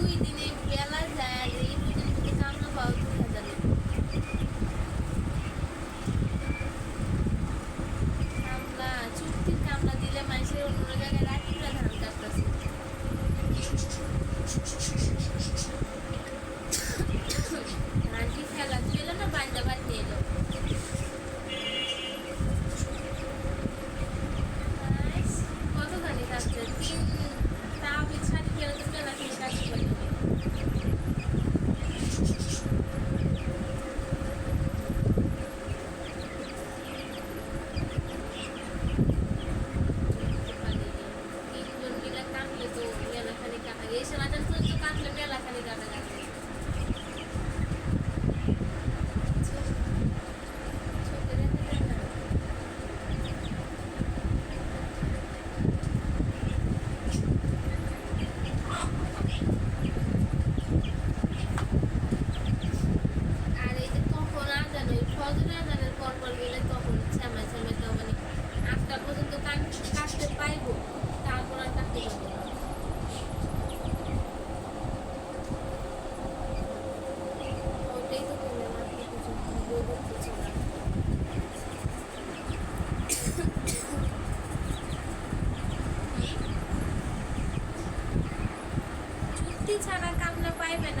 দুই দিনে বেলা যায় আর এই দুদিন থেকে কামনা পাওয়া 2000 কামলা চুক্তির কামলা দিলে মানুষের অন্য জায়গায় রাত্রিরা ধান কাটতেছে ধানটি ফেলা ছিল না বান্দা বাদ নিয়ে এলো কতখানি কাটছে তিন তাও বিছানি ফেলে তো বেলা থেকে কাটতে পারি এই সময়টা তো কাটলে মেলা খালি কাটা যাবে আর এই যে তখন আজান ওই ফজরের আজানের পর পর গেলে তখন শ্যামাই শ্যামাই তো মানে 8টা পর্যন্ত কাটতে পাইবো তারপর আর কাটতে পারবো না ওটাই তো করলাম আর কিছু বই করতেছিলাম চুক্তি ছাড়া কামলা পাইবে না